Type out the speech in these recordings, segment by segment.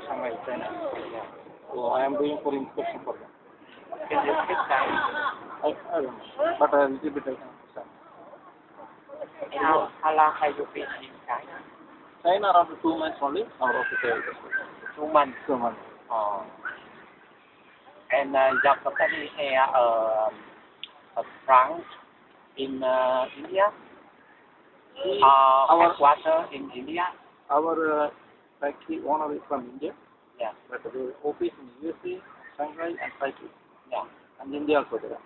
Shanghai, China. Yeah. So I am doing for inspection for them. Can you speak Chinese? I don't know, but a little bit I can understand. And how long have you been in China? China around 2 months only. Our office is 2 months. 2 months. And your company has a branch in India? Our Headquarters in India? our factory owner is from India, Yeah. but the office in USA, Shanghai, and Taipei, Yeah. and India also there.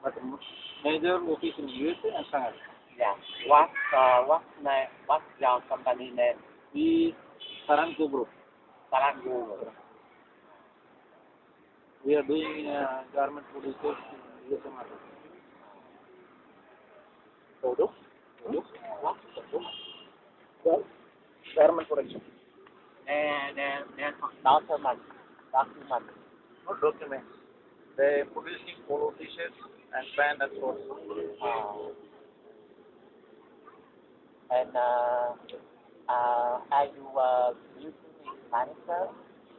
But major office in USA and Shanghai. Yeah. What's your company name? We Saranco Group. Sarango. We are doing garment producers in USA market. Product? What? Well, garment production. Then document. Not documents. They producing polo t-shirts and pants and shorts. And are you usually manager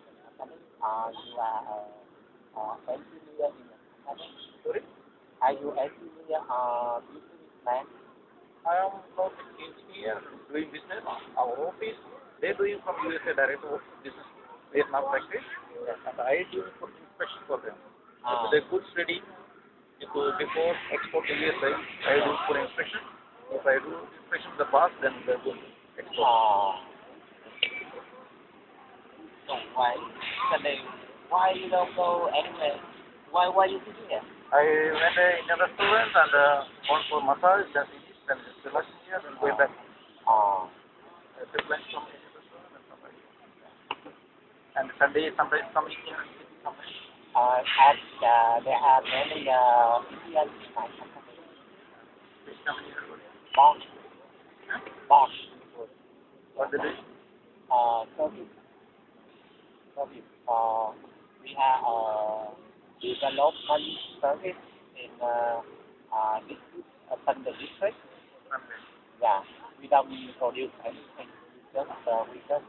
in the company or you are engineer in the company? Sorry? Are you engineer or businessman? I am not engineer doing business. Our office, they doing from USA direct business Vietnam factory, and I do for inspection for them. If the goods ready, before export to USA, I do for inspection. If I do inspection the pass, then they will export. So why you don't go anywhere? Why you sit here? I went in a restaurant and gone for massage, then finish, then relax here, then go back. I take lunch from the restaurant and come back. And Sunday sometimes coming here and sitting somewhere. There are many Indian companies. Which company are good? Bosch. What they do? Service. We have development service in the district. Yeah, we don't produce anything. We just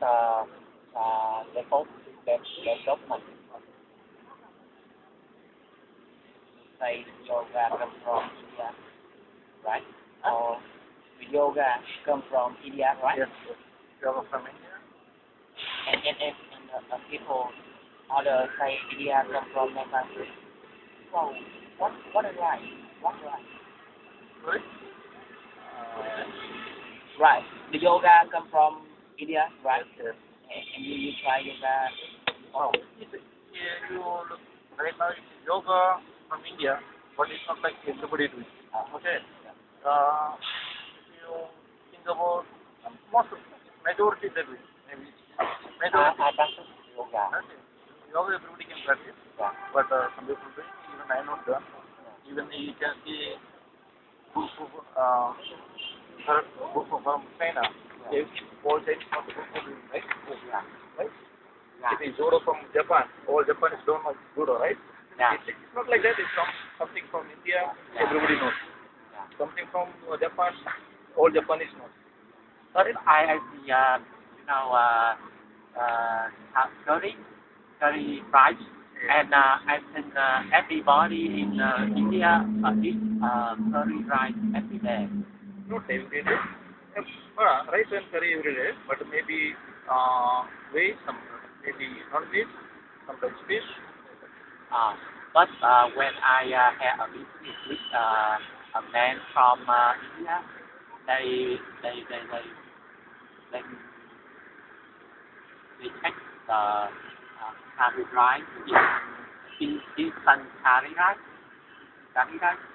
development. Say yoga come from India, right? Or yoga come from India, right? Yes. Yoga from India. And people other say India come from Nepal. So what is right? What's right? Sorry? Right. The yoga come from India, right? Yes. And you try yoga. Oh, you look right now it's yoga from India, but it's not like everybody doing. Okay. If you think about most of majority they do. Maybe majority. I practice yoga. Okay. Yoga everybody can practice, but some people do. Even I not done. Even you can see group from China. If all Chinese not good for doing, right? Right? It is judo from Japan. All Japanese don't know judo, right? Yeah. It's not like that. It's something from India. Everybody knows. Something from Japan. All Japanese know. Sorry, I see curry rice, and I think everybody in India eat curry rice every day. Not every day. Rice and curry every day, but maybe veg, some maybe non-veg, sometimes fish. But when I had a meeting with a man from India, they take the curry rice in instant curry rice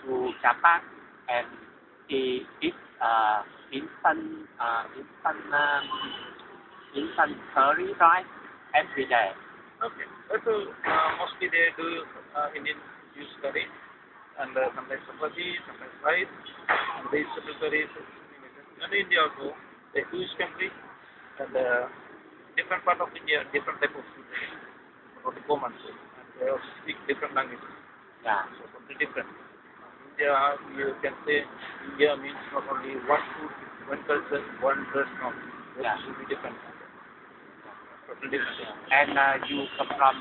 to Japan, and he eat instant curry rice every day. Okay. So mostly they do Indian use curry and sometimes chapati, sometimes rice, and vegetable curries. In India also, they huge country and different part of India, different type of food, not common food, and they also speak different languages. Yeah. So completely different. India, you can say India means not only one food, one culture, one dress, no. It should be different. totally different. And you come from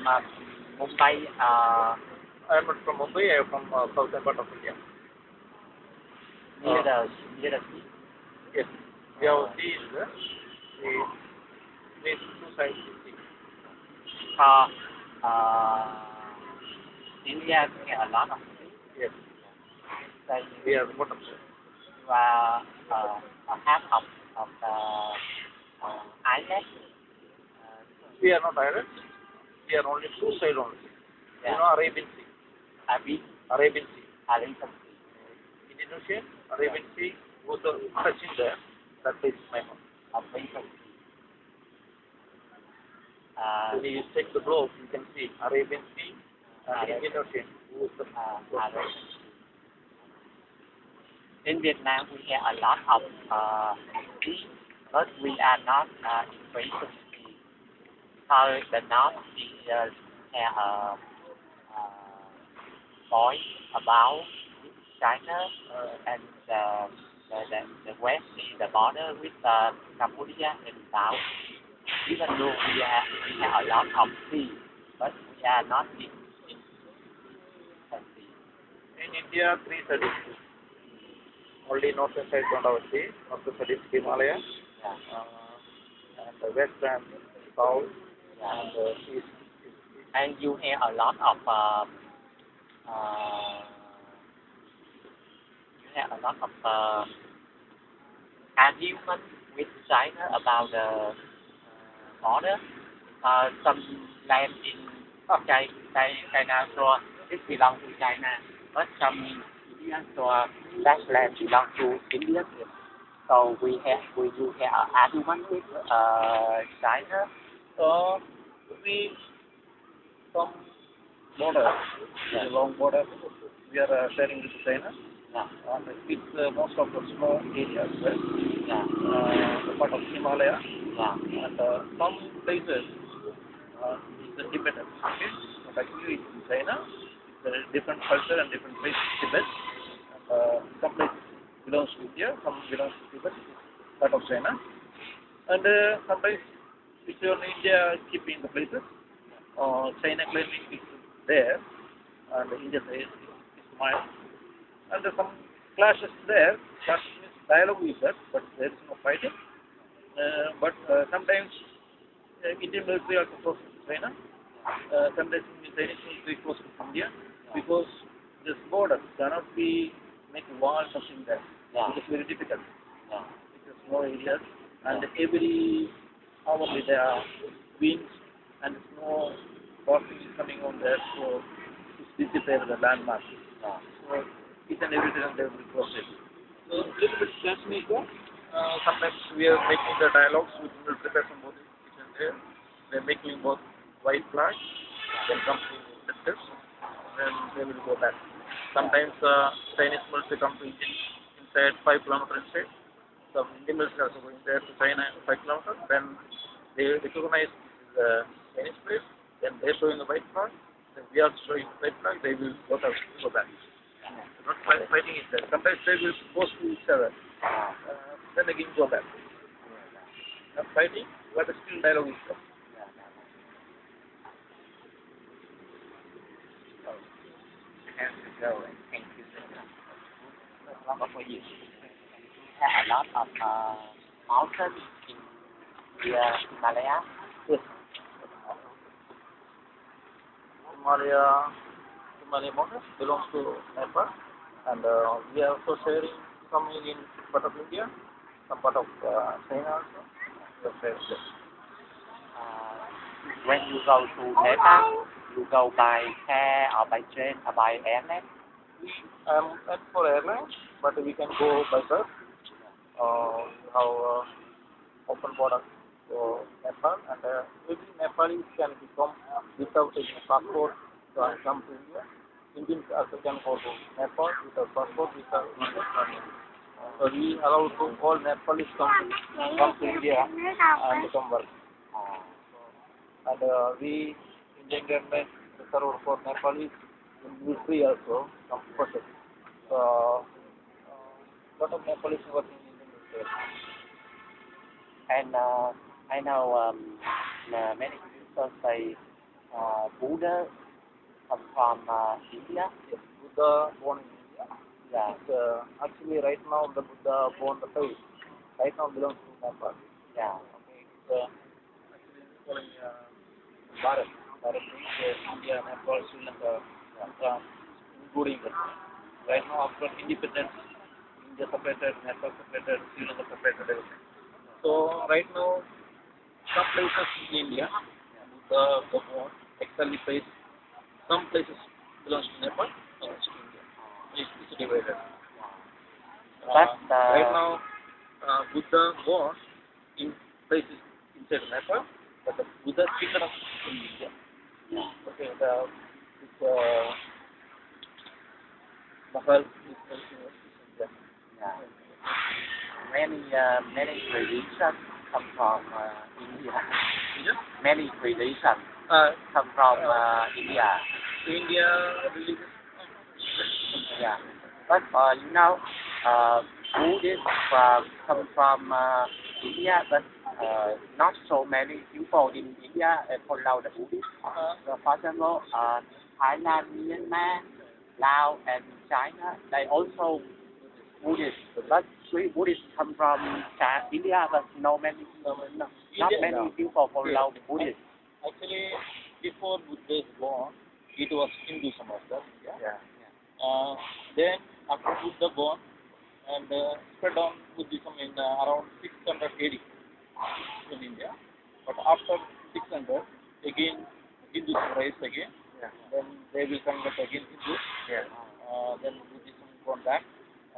Mumbai. I am not from Mumbai. I am from southern part of India. Near the sea. Yes, we have sea is there. We two sides of sea. India has a lot of sea. Yes, So we are bottom. you are a half of the island. We are not islands. We are only two sides only. Yeah. You know Arabian Sea. Arabian Sea. Arabian Sea. Indian Ocean, Arabian Sea, both are touching there. That is my home. Arabian Sea. When you check the globe, you can see Arabian Sea and Indian Ocean. Both are Arabian Sea. In Vietnam, we have a lot of sea, but we are not invasive sea. Because the North is have a point about China, and the West is the border with Cambodia and South. Even though we have a lot of sea, but we are not in sea. in India, three sides. Only northern side don't have sea. Northern side is Himalaya, Yeah. and the west and south, Yeah. and east. And you have a lot of argument with China about the border. Some land in China so it belongs to China, but some Indian so that land belongs to India. So we do have argument with China. So we some border, the long border, we are sharing with China. Yeah. And it's most of the snow areas, right? Yeah. The part of Himalaya, Yeah. and some places is independent. Okay, but actually it's in China. It's a different culture and different place. Tibet, and some places belongs to India, some belongs to Tibet, part of China, and sometimes it's only India keeping the places. China claiming it's there, and India says it's mine. And some clashes there. Clash means dialogue is there, but there is no fighting. But sometimes Indian military also close to China. Sometimes Chinese military close to India, because this border cannot be make wall something there. Yeah. It is very difficult. Yeah. It is small areas, and every hourly there are winds and snow passing is coming on there, so it's disappear the landmass. Yeah. So each and every time they will process. So little bit tension is there. Sometimes we are making the dialogues with military person both each and there. They're making both white flags, then come to the then they will go back. Sometimes Chinese military come to Indian inside 5 kilometers inside. Some Indian military also going there to China 5 kilometers. Then they recognize this is a Chinese place. Then they're showing the white flag. Then we are showing white flag. They will both have to go back. Not fighting each other. Sometimes they will close to each other. Then again go back. Not fighting, but still dialogue is there. Have to go and thank you very much for you. We have a lot of mountains in the Himalaya. Yes. Himalaya mountains belongs to Nepal, and we are also sharing some in part of India, some part of China also. We are sharing this. When you go to Nepal, you go by car or by train or by airline. We not for airlines, but we can go by bus. We have open border to Nepal, and every Nepali can become without taking passport to come to India. Indians also can go to Nepal without passport, without visa. So we allow to all Nepalis come to India and come work. And we Indian government reserved for Nepalis in military also compulsory. So lot of Nepalis working in the military. And I know many people say Buddha come from India. Yes, Buddha born in India. Yeah. It's, actually, right now the Buddha born the faith. Right now belongs to Nepal. Yeah. Okay, it's actually following Bharat. Bharat means India, Nepal, Sri Lanka, including that. Right now, after independence, India separated, Nepal separated, Sri Lanka separated everything. So right now, some places in India, the born, actually place, some places belongs to Nepal, others to India. It's divided. But Right now, Buddha born in places inside Nepal, but the Buddha kingdom in India. Okay, it's Mahal is in India. yeah. Many traditions come from India. India? Many traditions Uh, come from India. India religion. Yeah. But Buddhists come from India, but not so many people in India follow the Buddhist. For example, Thailand, Myanmar, Laos, and China, they also Buddhist. But three Buddhists come from India, but not many people follow the Buddhist. Actually, before Buddha is born, it was Hinduism of that. Yeah. Then after Buddha born, and spread on Buddhism in around 600 AD in India. But after 600, again Hinduism rise again. Yeah. Then they will convert again Hindu. Yeah. Then Buddhism gone back,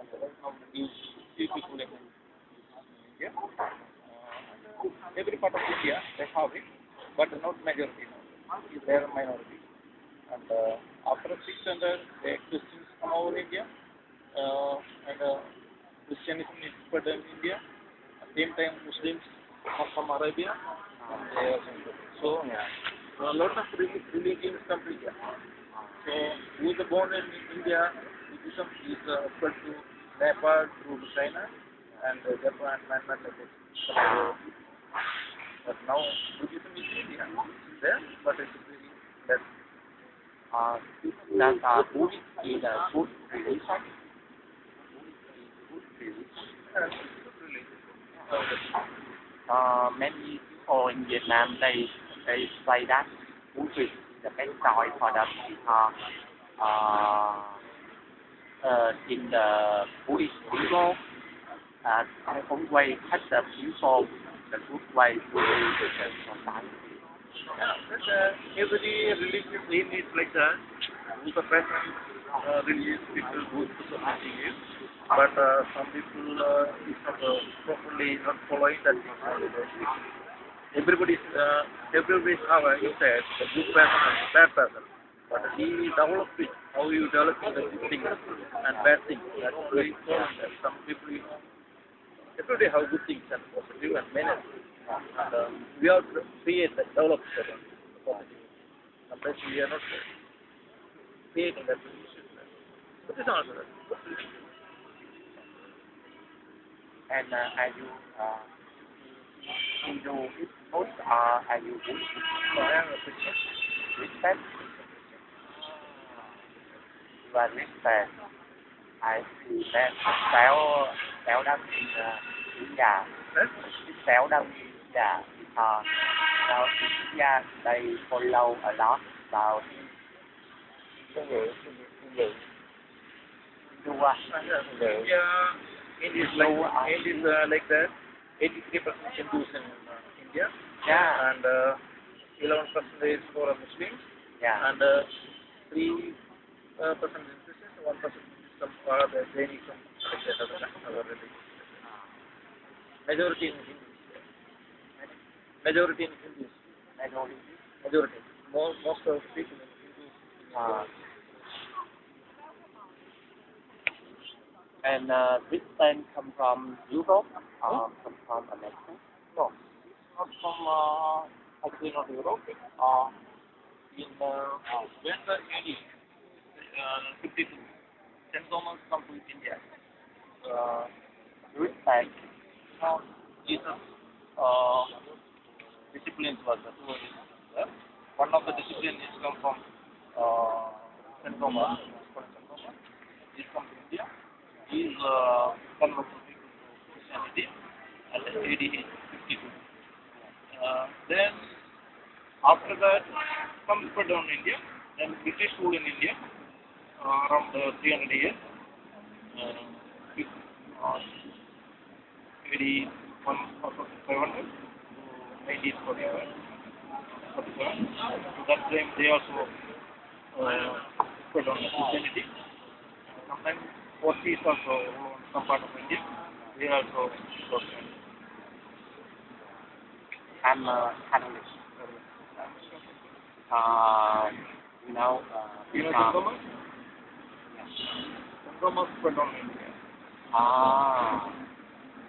and right now few people in India. Every part of India they have it, but not majority. They are minority. And after 600, the Christians come over India, and Christianism is spread in India. At the same time, Muslims come from Arabia, and they are so a lot of religions come to India. So who is born in India, Buddhism is spread to Nepal, through China, and Japan, Myanmar, like this. But now Buddhism is in India. It's there, but it's very less. That Buddhist is a good religion. Many people in Vietnam they say that Buddhist is the best choice for them because in the Buddhist people, the only way to help the people, the good way to live in the society. Yeah, but every religious aim is like that. Who's the present religious people who to society is, but some people is not properly not following that. Everybody's have inside the good person and the bad person, but he develops it. How you developing the good things and bad things. That's very important. Some people, everybody have good things and positive and many. And we have to create that, develop that positive. Sometimes we are not creating that. But it's not that. And are you Hinduist or are you Buddhist? So I am a Christian. Christian? You are Christian. I see that Xéo Đăng in India. Xéo Đăng in India because now in India they follow a lot about Hindu. India is like that. 83% Hindus in India. Yeah. And 11% is for Muslims. Yeah. And 3% is Christians, 1% is some the Jainism, like that, other religion. Majority in Hindus. Majority in Hindus. Majority. Most of the people in Hindus. And Christian come from Europe or come from America? No, it's not from actually not Europe. In when the AD 52, St. Thomas come to India. Christian. Jesus disciplines were there. Two disciplines there. One of the disciplines is come from St. Thomas. He is from India. He is converted to Christianity and AD 52. Then after that, some spread down India. Then British rule in India around 300 years. AD 1500 to 1945. So that time they also spread on Christianity. Sometimes Portuguese also rule on some part of India. They also spread. I'm Catholic. You know, You know St. Thomas? St. Thomas spread on India.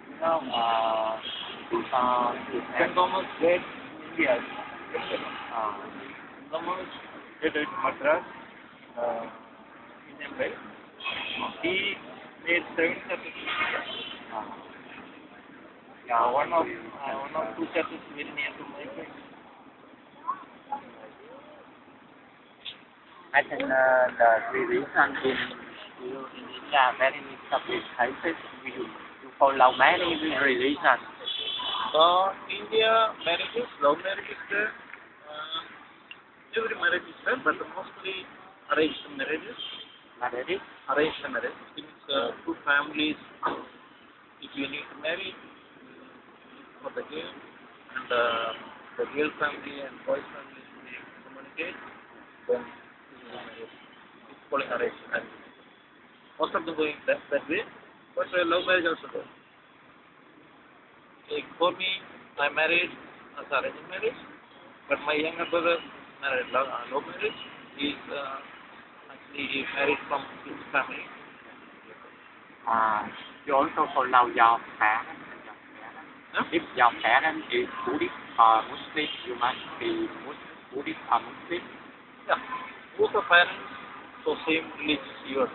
You know, St. Thomas led India. St. Thomas led Madras, Indian right? He made 7 churches in India. One of 2 churches very near to my place. I think the religion in India very complicated. You follow many religions. India marriages, love marriages there. Every marriage is there, but mostly arranged marriages. Marriage? Arranged marriage. It means 2 families. If you need to marry for the girl, and the girl family and boy's family they communicate, then it's called arranged marriage. Most of them going that way, but love marriage also there. Like for me, I married as arranged marriage, but my younger brother married love marriage. He is actually married from his family. You also follow your parents. If your parents is Buddhist or Muslim, you must be Buddhist or Muslim. Yeah, both the parents so same religious you are.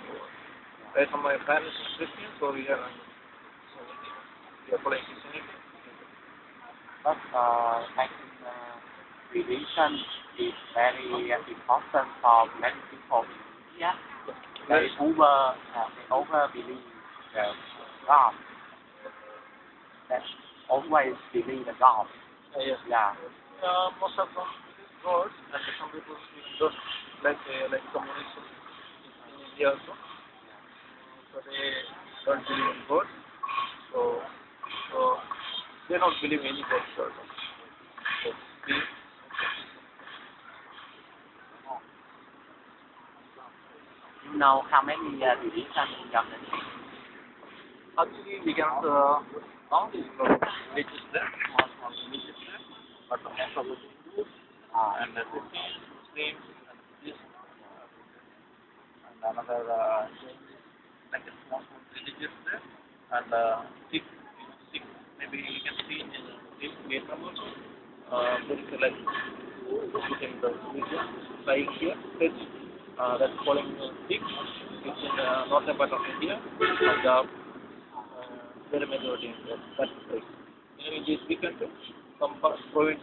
Right, so my parents are Christian, so we are following Christianity. But like religion is very important for many people in India. They over believe God. They always believe the God. Yes. Yeah. Most of them believe God, and some people don't like communism in India also. So they don't believe in God. So they don't believe in any God also. So You know how many religions in your country? actually we can count is religious there, small religious there, but most of the Hindus and the Christians, Muslims, and Buddhists, and another like a small religious there, and Sikh, maybe you can see in Vietnam also. There is like within the religion lying here, that's calling Sikh. It's in the northern part of India, Punjab. Very majority in that place. In this big country, some province,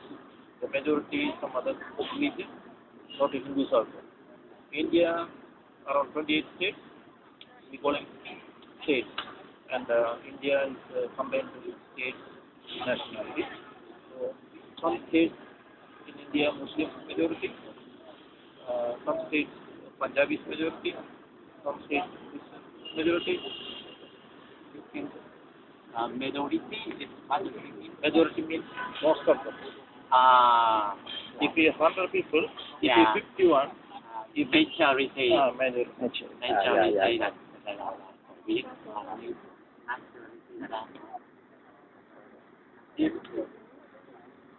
the majority, some other religion, not Hindus also. India, around 28 states, we call them states, and India is combined with states nationality. So some states in India Muslim majority, some states Punjabis majority, some states Christian majority. Majority is Majority means most of them. If we have 100 people, Yeah. if we 51, if majority. majority. Majority là biết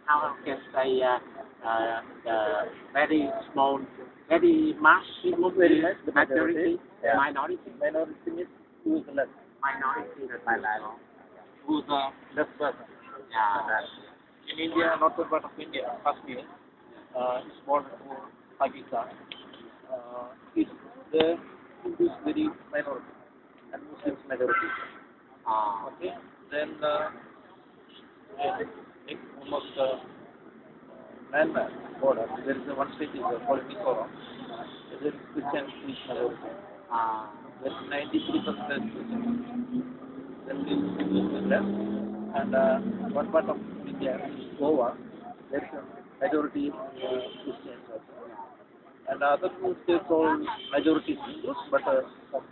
how can say the very small, very maximum majority, Yeah. minority, Minority means who is less. minority that Who is the less person. yeah. In India, northern part of India, Kashmir, is border to Pakistan. Is the Hindus very minority and Muslims majority. Okay. Then almost Myanmar border, there is one state is called Mizoram. There is Christian majority. There is 93% Christian. There is Muslim left. And one part of India, Goa, there is a majority Christians also. And other two states all majority Hindus, but some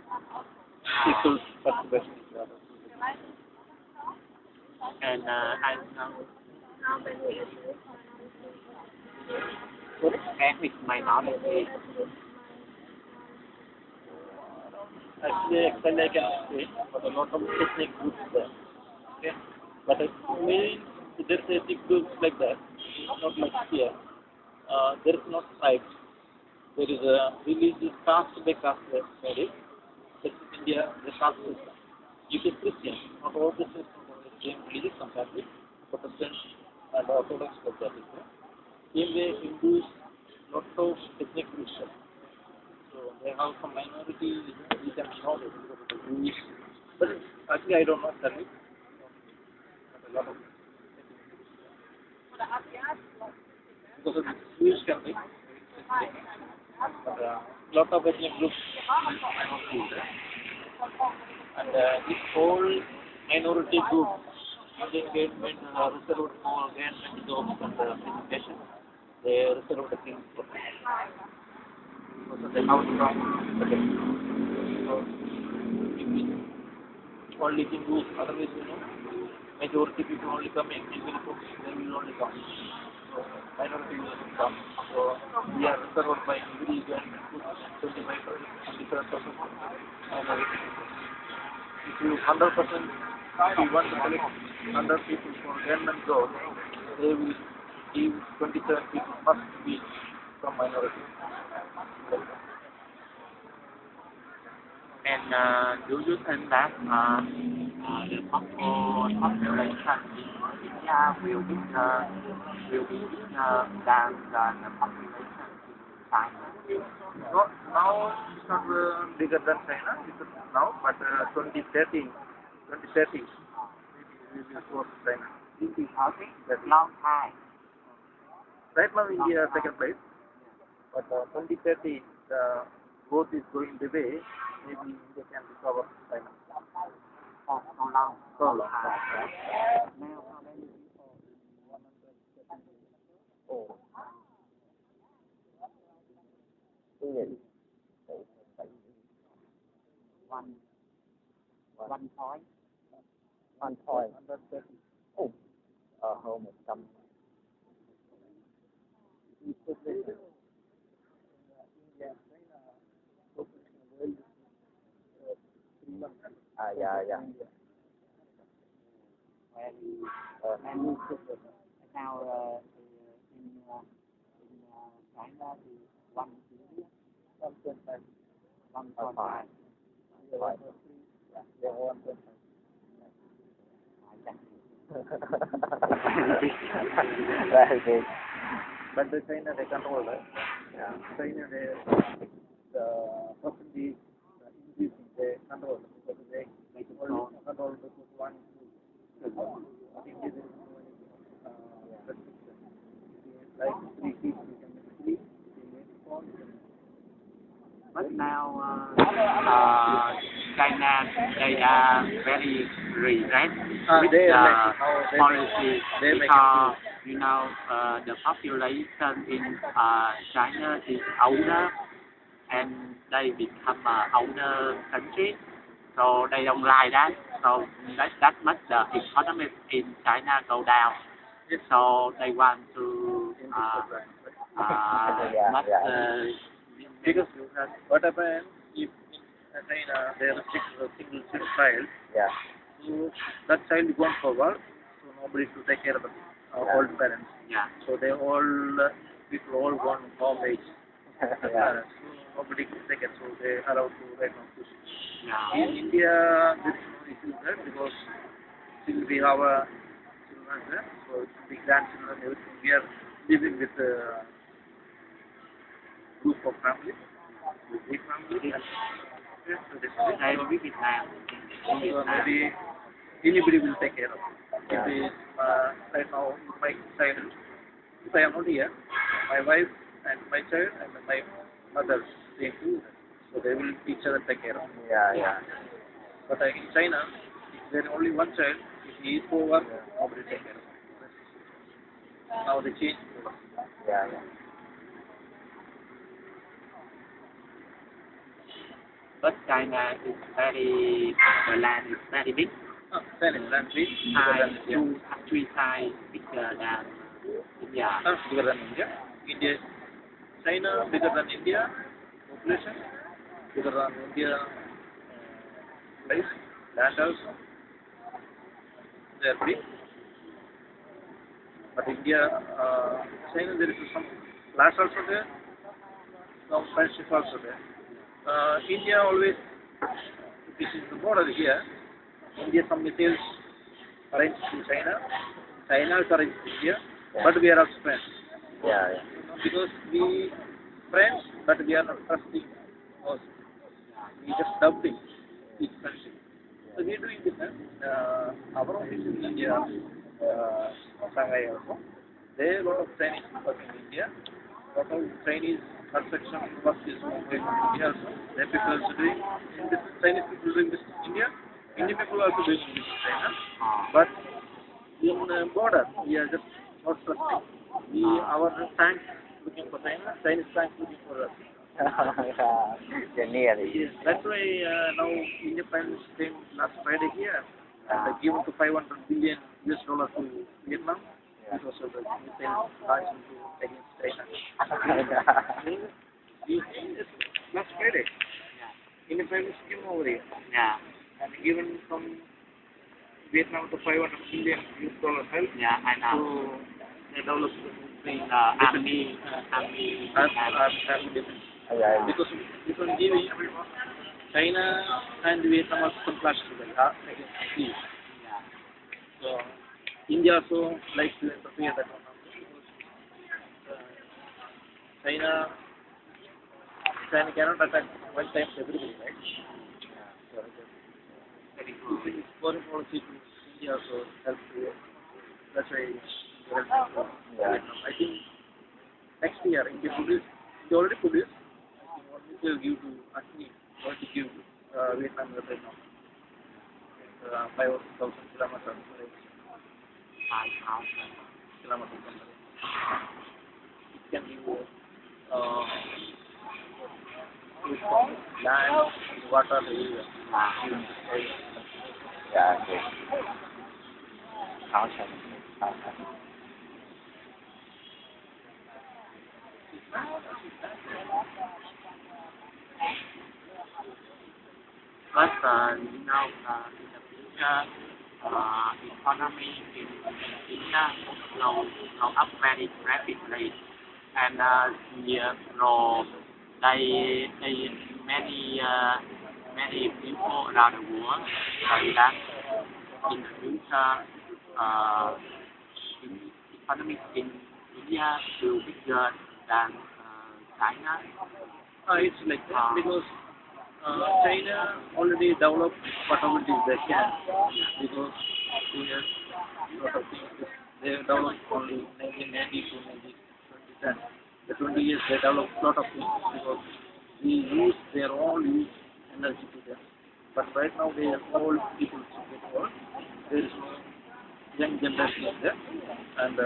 people participation is the other. And I know Sorry? ethnic minority. Actually, I can say, but a lot of ethnic groups there. Okay? But main, there's ethnic groups like that, not like here. There is not tribes. There is a religious caste by caste marriage. But in India, the caste system. You get Christian, not all Christians are the same religion, some Catholic, Protestant, and Orthodox like that. Same way, Hindus, lot of ethnic groups. So they have some minority, we can know it because of the Jewish. But actually, I don't know exactly. But a lot of because of the Jewish family, but lot of ethnic groups I don't see there. And this whole minority group, Indian government reserved for government jobs and education. They reserved the things for them. So they have strong so only Hindus, otherwise majority people only coming, they will only come. So minority will come. So we are reserved by every government 25% different percent minority. If you 100%, if you want to select 100 people for government job, they will give 27 people must be from minority. And do you think that the population in India will be bigger than the population in China? So now it's not bigger than China, because now, but 2030, maybe we will go to China. This is a long time. Right now India second place, but 2030 the growth is going the way, maybe India can recover China. For so long. So long. Now how many people? Oh. One point. 130. Oh, hơn 100. Yeah. And now in China is 1 billion. 1.5. 1.5. Very big. But the China they control that. Yeah. China they the percentage increasing they control because they only control the one India there is no restriction. Like 3 kids you can make 3, you make 4. But now China they are very regress with they the policy they because the population in China is older and they become an older country, so they don't like that. So that makes the economy in China go down. So they want to because what happens if in China they restrict a single child, so that child is gone forward, so nobody to take care of the old parents. Yeah. So they all people all gone home age. Parents, so nobody can take it, so they are allowed to right now push. Yeah. In India there is no issue there because still we have children there, so the grandchildren everything we are living with group of families, big family, and so this is They will be Vietnam. so maybe anybody will take care of it. If it, right now my child if I am not here, my wife and my child and my mother, they do that. So they will each other take care of. Yeah. But in China, if there is only one child, if he is for work, nobody take care of him. Now they change. Yeah. But China is the land is very big. China is land big, bigger than India. 3 times bigger than India. Bigger than India. India, China bigger than India, population bigger than India, place, land also. They are big. But India, China, there is some flats also there, some friendship also there. India always, this is the border here. India some missiles arranged to China. China is arranged to India, but we are also friends. Yeah. Because we friends, but we are not trusting us. We just dumping each friendship. So we are doing business. Our office in India, Shanghai also. There are a lot of Chinese work in India. A lot of Chinese construction work is going on in India also. There are people also doing in business. Chinese people doing business in India. Indian people also doing business in China. But in border, we are just not trusting. Our tanks looking for China, Chinese tanks looking for us. They're nearly. Yes, that's why now Indian Prime Minister came last Friday here and given to $500 billion to Vietnam. It was the missile launched against China. Last Friday, Indian Prime Minister came over here and given from Vietnam to $500 billion help. Yeah, I know. So they developed army defense. Because giving China and Vietnam are some clash together against East. So India also likes to interfere that one. China cannot attack one time everybody, right? Foreign policy to India also helps to. That's why Vietnam. I think next year India already produced. I think give to actually going to give Vietnam right now 5,000 kilometers. 5,000 kilometers. It can give land, water, everywhere. Yeah, okay. 1,000. But in the future, economy in India grow up very rapidly, and many people around the world say that in the future, economy in India will be bigger than China. It's like that because China already developed whatever it is they can because 2 years, lot of things they developed only 1990 to 2010. The 20 years they developed lot of things because we use their own use energy to them. But right now they are old people get old. There is no young generation is there, and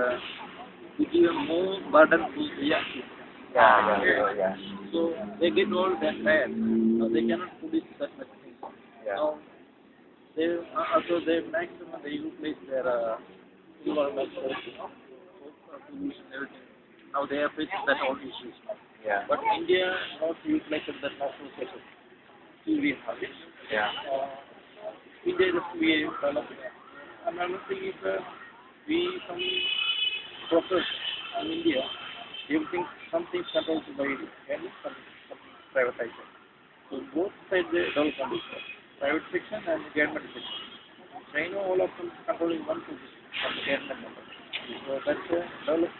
we give them more burden to the young people. Yeah. So they get old and tired. Now they cannot produce that much things. Now they also they maximum they utilize their environment pollution everything. Now they are facing that all issues. But India not utilizing that natural resources. We have it. India is we developing. Another thing is we some process in India. Everything, something controlled by government, something privatized. So both sides they develop on this private section and government section. China all of them controlling one position from the government level. So that's developed.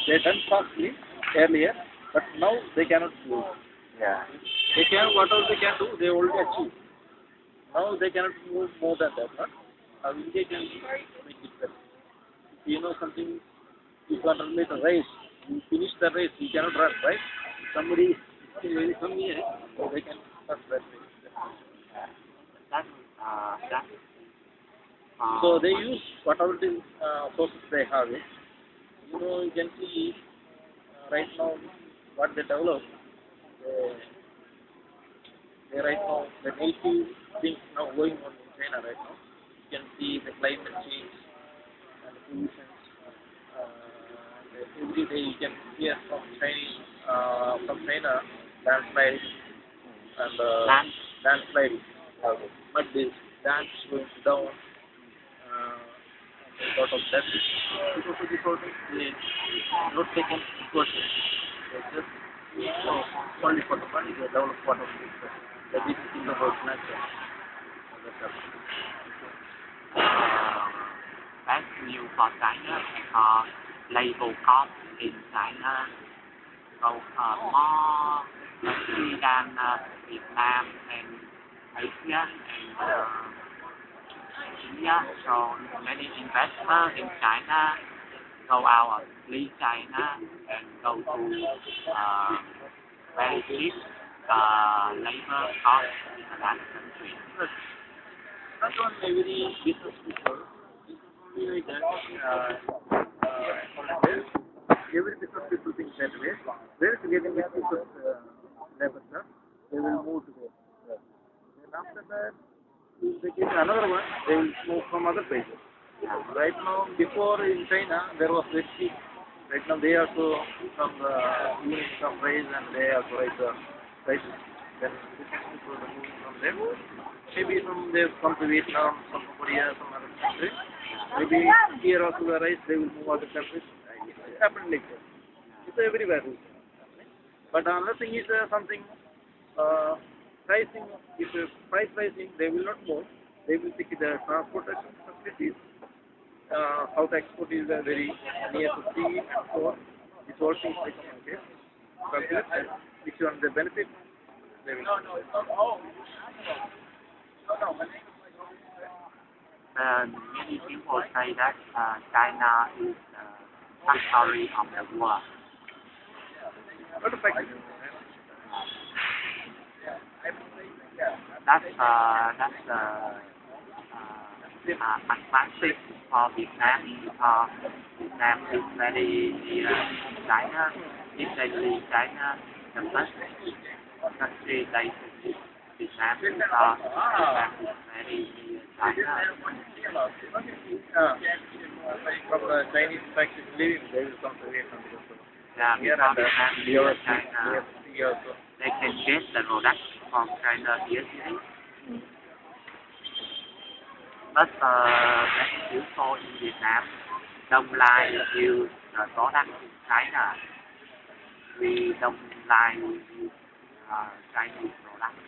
They done fastly earlier, but now they cannot do. They can whatever they can do, they already achieve. Now they cannot move more than that. India can make it better. If you know something you can't run the race. You finish the race, you cannot run, right? Somebody will come here, so they can start that race. That that So they use whatever the sources they have. You can see right now what they develop. They right now the native things now going on in China right now. You can see the climate change and pollution. Every day you can hear from China landslide and landslide. But this dams going down. Lot of that because of the problem they not taken precautions. They just only for the money they develop part of this. That is in the about nature. that's new for China because labor cost in China go more costly than Vietnam and Asia and India. So many investors in China go out, leave China and go to very cheap labor cost in that country. Not on every business people. Like that. Every business people think that way. Where is getting the business labor, sir? They will move to there. Then after that, if they get another one, they will move from other places. Right now, before in China, there was very cheap. Right now, they also some some price and they also raise the prices. Then business people are moving from there. Maybe some they come to Vietnam, some to Korea, some other countries. Maybe here also the rice they will move other countries. It happens like that. It's everywhere. But another thing is something pricing. If price pricing, they will not move. They will pick the transportation facilities. How the export is very near to sea and so on. These all things they come in case. Calculate and which one the benefit they will. Many people say that China is the factory of the world. What a fact. That's advantage for Vietnam because Vietnam is very near China. If they leave China, the first country they visit Vietnam because Vietnam is very near China. From the Chinese factories leaving, they will come to Vietnam. Yeah, because Vietnam is near China. Also. They can get the product from China easily. But many people in Vietnam don't like use the product in China. We don't like use Chinese product.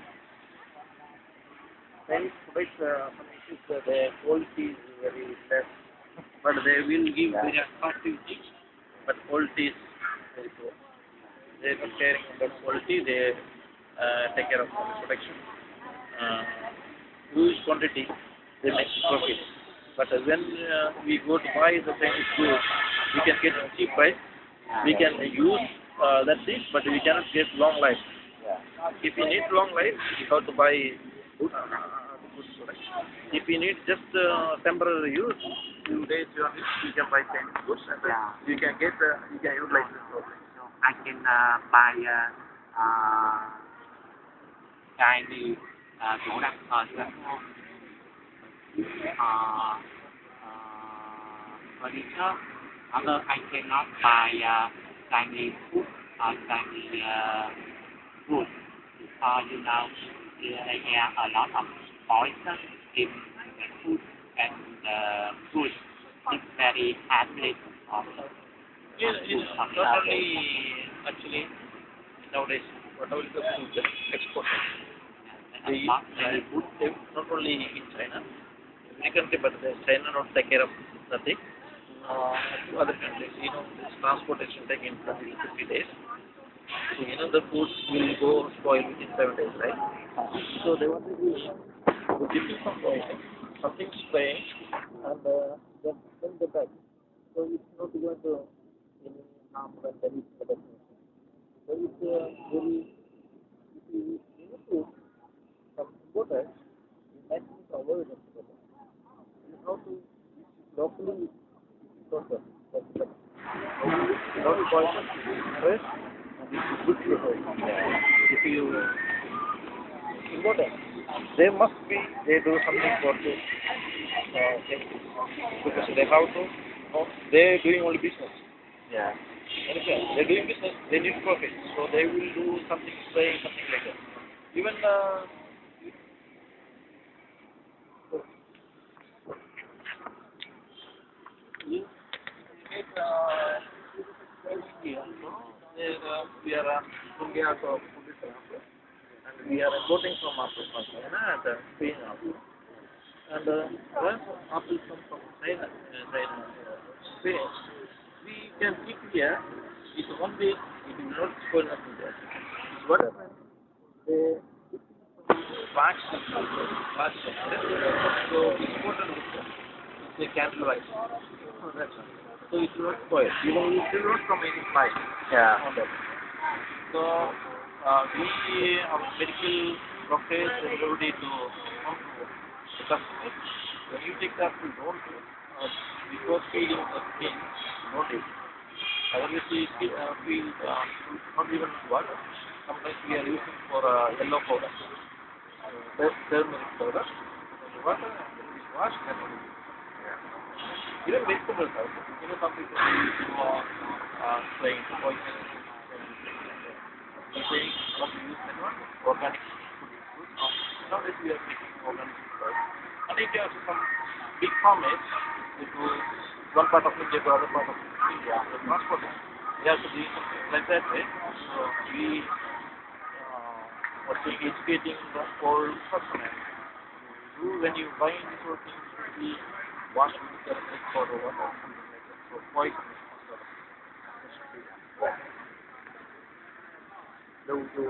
Chinese products, some issues, their quality is very less, but they will give very attractive things, but quality is very poor. They are not caring about quality, they take care of production. Huge quantity, they make profit. But when we go to buy the Chinese goods, we can get cheap price, we can use that thing, but we cannot get long life. If you need long life, you have to buy good products. If you need just temporary use, few days you can buy Chinese goods and you can get you can utilize this product. I can buy Chinese product furniture. Although I cannot buy Chinese food or Chinese food because they have a lot of poison in the food and the food is very harmless also. Not only actually nowadays, whatever is the food export, not only in China, every country, but China not take care of nothing. To other countries, this transportation taking 30 to 50 days. So, the food will go spoil within 7 days, right? So they want to do the different from something spraying and then the bag. So it's not going to very, if you input some importer, you might need to avoid it. You have to locally process. That's the not poison, stress, and it is good for health. If you important, they must be, they do something for this thing, because they have to, they're doing only business. Yeah. Understand? They're doing business, they need profit, so they will do something, saying something like that. Even you get India, there we are India also, and we are importing from Africa and Spain also. And once apple comes from China, Spain, we can keep here. It's one day, it will not spoil nothing there. What happens? They wax so it's important also. They cancel rice. So that's all. So it will not spoil. You know, it will not come any price on that. So we our medical doctors everybody to come to the customers. When you take the apple, don't before feeding the skin, don't take it. Otherwise, we feel not even water. Sometimes we are using for yellow powder, turmeric powder, water, and we wash and even vegetables also. You know, some people use saying poison. We saying what we use that one, organic food. Nowadays we are making organic food. And if you have some big farmers, it will one part of India to other part of India, the transporting, we have to do something like that way. So we are educating the whole customer. When you buy these sort of things, we wash with the for the water, something like that. So poison is not Do you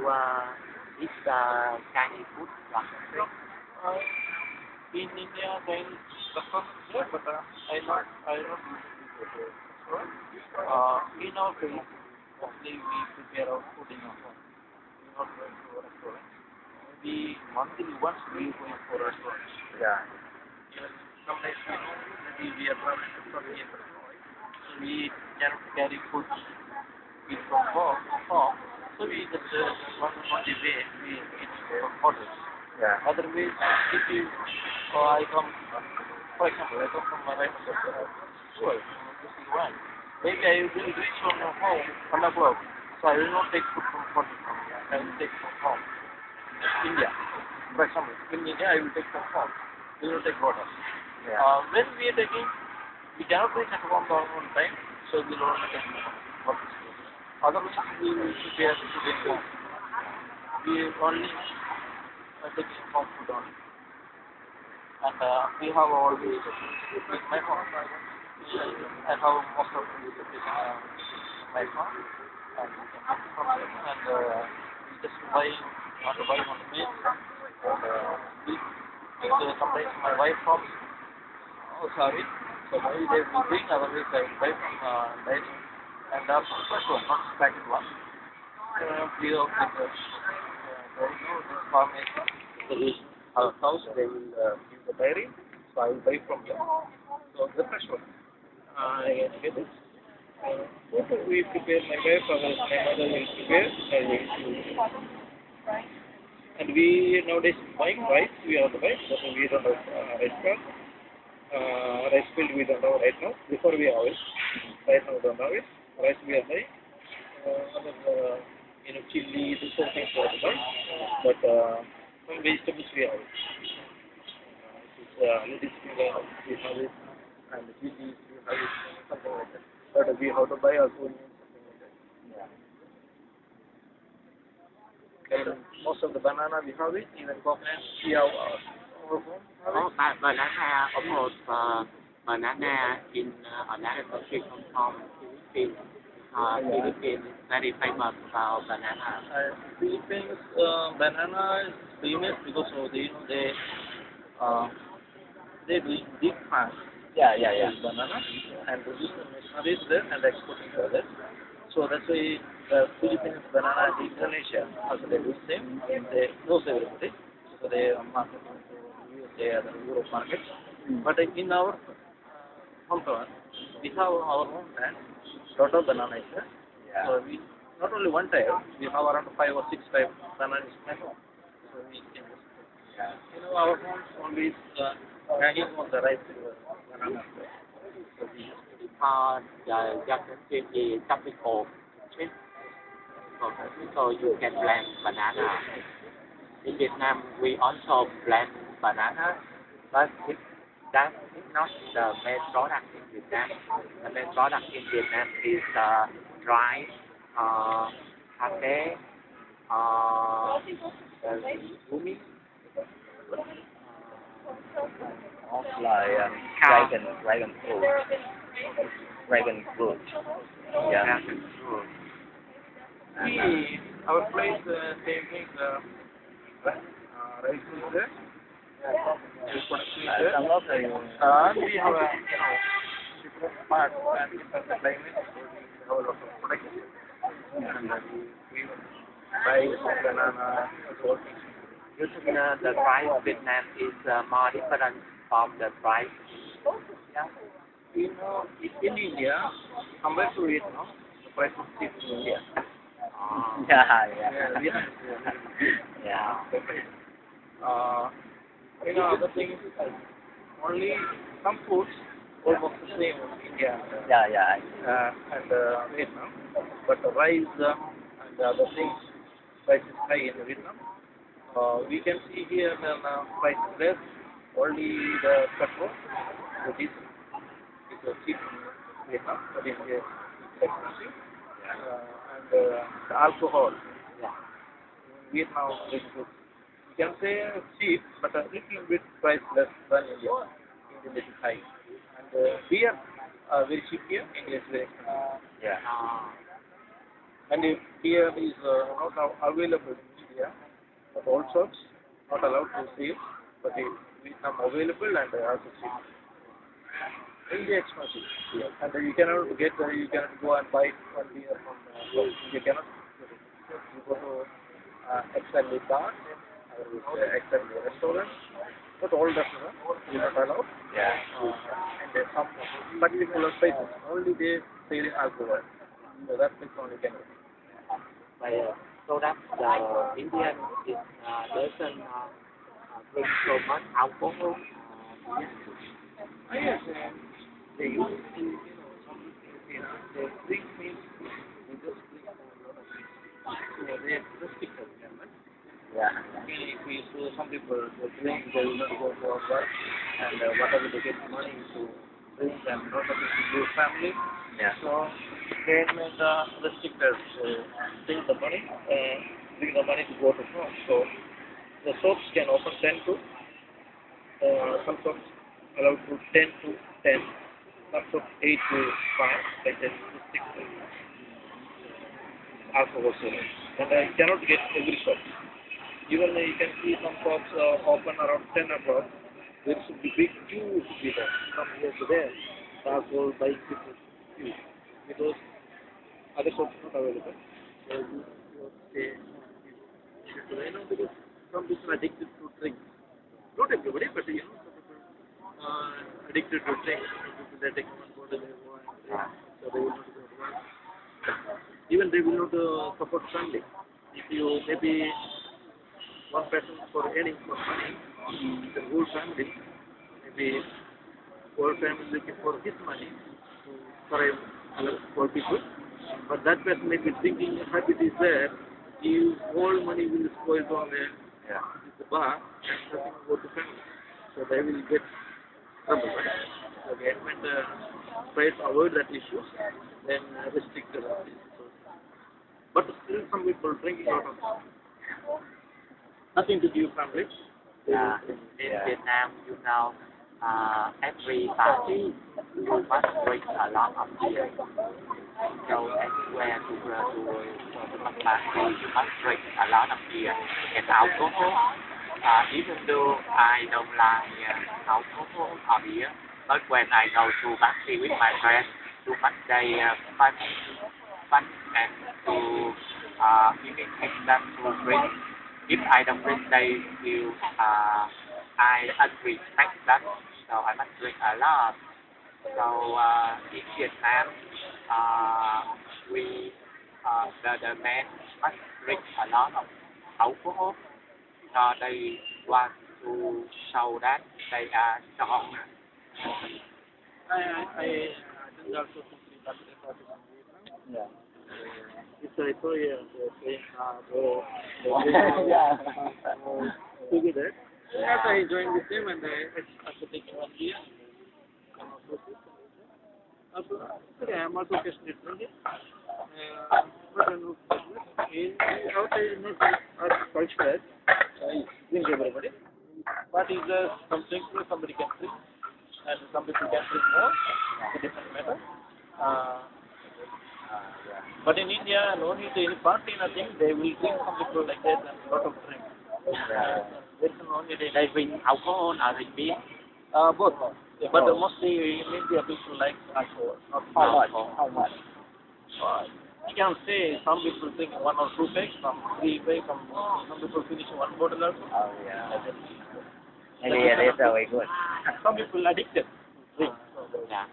eat Chinese food from the street? in India, then customers there, but I not use it. In our case, mostly we prepare our food in our home. We not going to a restaurant. Maybe monthly once we going for restaurants. Yeah. Even sometimes we know maybe we are traveling from here, so we cannot carry food in from home. So we just one on the way we eat from hotels. Yeah. Otherwise, if you I come, for example, I come from my right school, this is one. Maybe I will reach from home 1 o'clock, so I will not take food from hotel. I will take from home. India, for example, in India I will take from home. We will take water. Yeah. When we are taking, we cannot reach at home on time, so we will not take water. Otherwise, we will prepare food in home. We only taking home food only. And we have always in my home. I have most of the in my home. And we can get from them. And we just buy on the meat. And we sometimes my wife comes. Oh, sorry. So maybe they will bring, otherwise I will buy from dining. And also fresh one, not packed one. We have this farm is our house, they will give the dairy, so I will buy from them. So the fresh one, I get it. Food we prepare, my wife or my mother will prepare, I will use. And we nowadays buying rice, we have the rice, but we don't have rice card. Rice field we don't have right now, before we have it. Right now we don't have it. Rice we are buying. Other, chili, this sort of things we have to buy. But some vegetables we have it. Lettuce we have it, and chilies we have it, something like that. But we have to buy also something like that. Yeah. And most of the banana we have it, even coconut we have our home. Oh, banana, almost banana in another country from Philippines. Philippines is very famous about banana. Philippines banana is famous because of they doing deep farm. Yeah. Banana and producing machineries there and exporting further. So that's why the Philippines banana and Indonesia also they do same. They knows everybody. So they market to USA and the Europe markets. But in our hometown, we have our own land. Lot of banana is there. Yeah. So we not only one type, we have around 5 or 6 type bananas in my home. So we can just our homes always hanging on the right banana. So we just Just the tropical trip. So you can plant banana. In Vietnam, we also plant banana, but that is not the main product in Vietnam. The main product in Vietnam is dry cafe, gumi, like dragon fruit. Yeah. dragon fruit. Our place same thing. Rice is there. And we have a different parts and different climate. We have a lot of production. And we buy banana, all things. You think the price in Vietnam is more different from the price in India? In India, compared to Vietnam, the price is cheap in India. Yeah. Other things, only some foods almost the same in India and Vietnam, but the rice and the other things, price is high in Vietnam. We can see here price is less, only the petrol, the diesel is cheap in Vietnam, but in India it's expensive. And the alcohol, in Vietnam is good. You can say cheap, but a little bit price less than India. India is high. And beer very cheap here. India is very expensive. And if beer is not available in India, but all shops not allowed to sell, but in Vietnam available and also cheap. India expensive. And you cannot go and buy one beer from you cannot. You go to extended bar. Except the restaurant, but all restaurants do not allow. And there's some particular places only they sell alcohol. So that place only can. So that the Indian is, doesn't drink so much alcohol. Yes, they used to, some they drink means they just drink a lot of things. So they restrict them. If some people they drink, they will not go for work, and whatever they get money to drink and not able to give family. So government restricted bring the money to go to home. So the shops can open 10 to some shops allowed to 10 to 10, some shops 8 to 5, like that restricted alcohol selling. And I cannot get every shop. Even you can see some shops open around 10 o'clock. There should be big queue to be there. From here to there, the alcohol bike people queue because other shops not available. So you stay. Because some people are addicted to drink. Not everybody, but some people addicted to drink. Some people they take one bottle, they go and drink. So they will not go to work. Even they will not support family. If you maybe one person for earning for money, the whole family, maybe whole family looking for his money to survive other poor people. But that person maybe thinking habit is there, his whole money will spoil on the bar and nothing go to family. So they will get trouble. Right? So government tries to avoid that issue, then restrict the but still some people drinking a lot of nothing to do with family. In Vietnam, every party you must drink a lot of beer. So anywhere to one party, you must drink a lot of beer and alcohol. Even though I don't like alcohol or beer, but when I go to party with my friends, too much they fun and to imitate them to drink. If I don't drink, they will I unrespect them. So I must drink a lot. So in Vietnam, we the men must drink a lot of alcohol. They want to show that they are strong. I think also simply that record is in Vietnam. Yeah. It's a Korea, saying, Yeah. together. Yes, I joined with them and I also taking 1 year. I'm also okay, I'm also occasionally drinking. But in outside in this culture, drink everybody. But it's something somebody can drink, and some people can drink more. It's a different matter. But in India, no need to any party, nothing. They will drink some people like that and lot of drink. There's no need. They drink alcohol or drink beer. Both. Yeah, but mostly in India, people like alcohol. Not How much? How much? You can say some people drink 1 or 2 packs, some 3 packs, some people finish 1 bottle also. Oh yeah. Maybe it is very good. Some people addicted to drink. Yeah.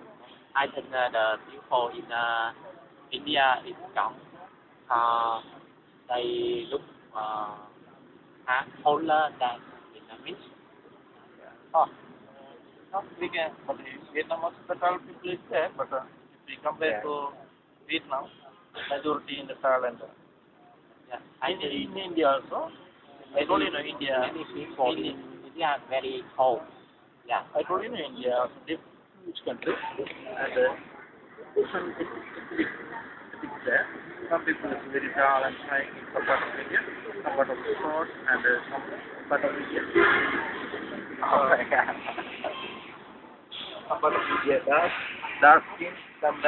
I think the people in India is strong. They look taller than Vietnamese. Not big, but in Vietnam also the tall people is there, but if we compare to Vietnam, majority in the tall and Yeah. in India also. I told you, India. Many people in India are very cold. Yeah. I told you, India also huge country, and some it's there. Some people is very tall and high in some part of India, some part of short, and some part of India. Some part of India dark skin, some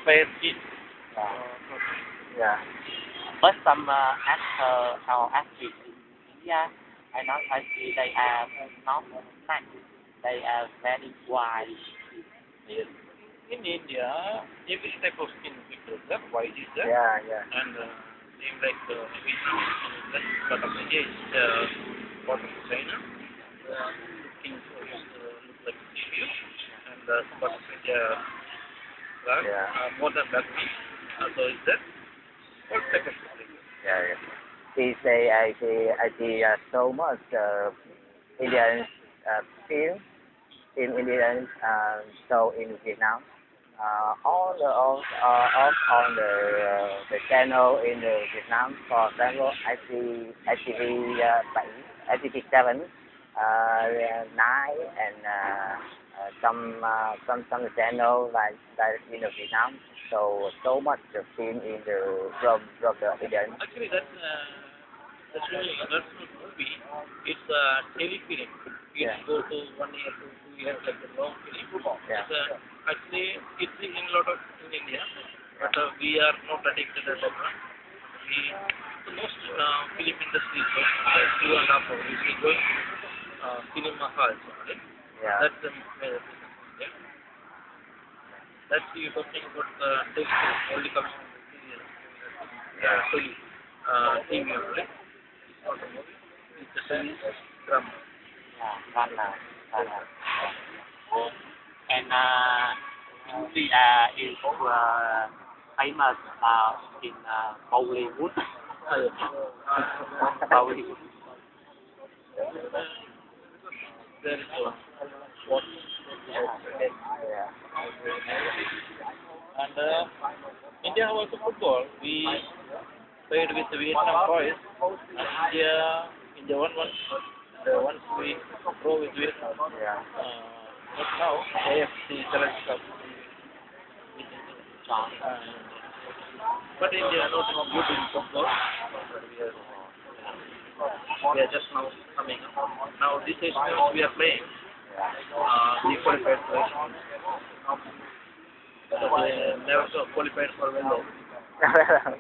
fair skin. Yeah. But some actor or actress in India, I see they are not fat. They are very white. Yes. In India, every type of skin people there, white is there, Yeah. and same like Vietnam is like part of India is part of China. Skin look like tissue, and some part of India black, more than black skin also is there. All type of skin. Yeah. He say I see so much Indian film in Indian show in Vietnam. All on the channel in the Vietnam, for example, ITV 7, ITV 7, 9, and some channel like in the Vietnam. So much the film in the from the Indian. Actually, that's not movie. It's a telefilm. It go to 1 year to 2 years like a long film. Yeah. Actually, it's in a lot of in India, but we are not addicted at that one. The most film industry is going 2.5 hours. We going cinema halls only. Yeah. That's the major business in India. That's you talking about the telefilm only coming on the serial. TV only. It's not a movie. It's a series drama. Yeah, drama. And India is famous in Bollywood. Bollywood. There is what and India have also football. We played with the Vietnam boys. And India won one. The ones we draw with Vietnam. But now AFC Challenge Cup. But India not good in football. We are just now coming. Now this is we are playing. We qualified for never qualified for well.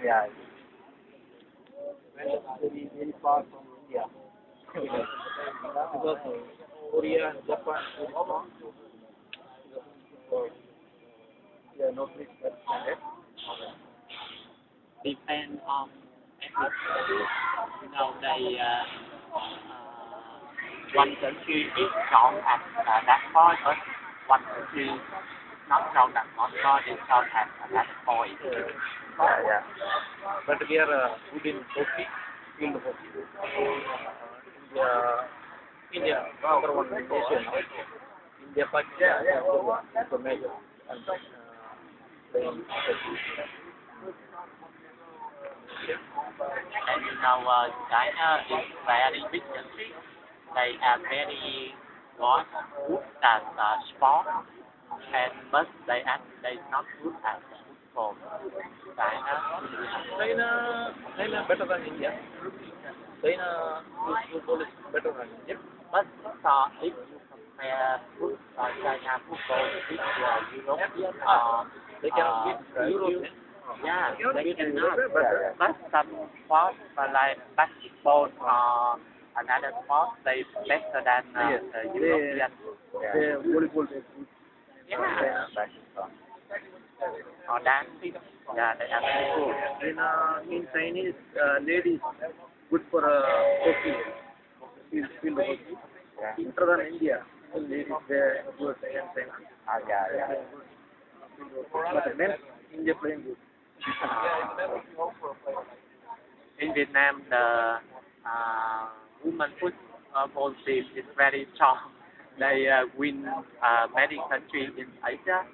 Yeah. Very far from India. Because Korea and Japan is strong. They are not reached that standard. depend on every country. You know, one country is known as that point, but one country is not known as that point, is known as that point. Yeah. But we are good in hockey, field hockey. India, number one nation. India, Pakistan, also major. And playing hockey. And you know, China is very big country. They have very good at sport, and but they not good at football. China better than India. China football is better than India. But if you compare China football with European They cannot beat Europe. yeah, they cannot. But But some sports like basketball or another sport, they better than the European. Volleyball. Yeah. Or dancing. Yeah, they are very good. In Chinese, ladies good for hockey, field hockey. Better than India. Ladies they good in China. Yeah. But men, India playing good. In Vietnam, the women football team is very strong. They win many countries in Asia,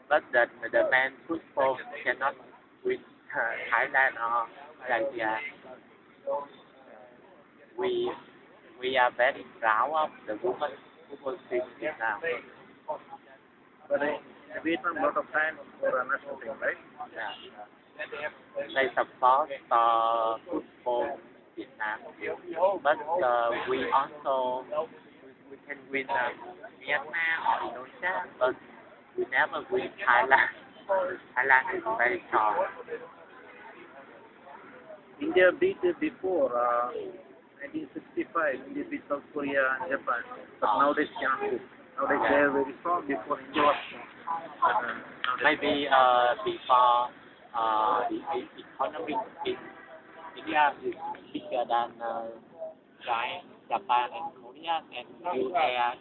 but the men football cannot win Thailand or Malaysia. We are very proud of the women football team in Vietnam. But in Vietnam, lot of time for a national team, right? Yeah. They support football in Vietnam, but we also we can win Myanmar or Indonesia, but we never win Thailand. Thailand is very strong. India beat before 1965. India beat South Korea and Japan, but nowadays cannot beat. Nowadays they are very strong. Before India was strong. Maybe before the economy in India is bigger than Japan and Korea, and you have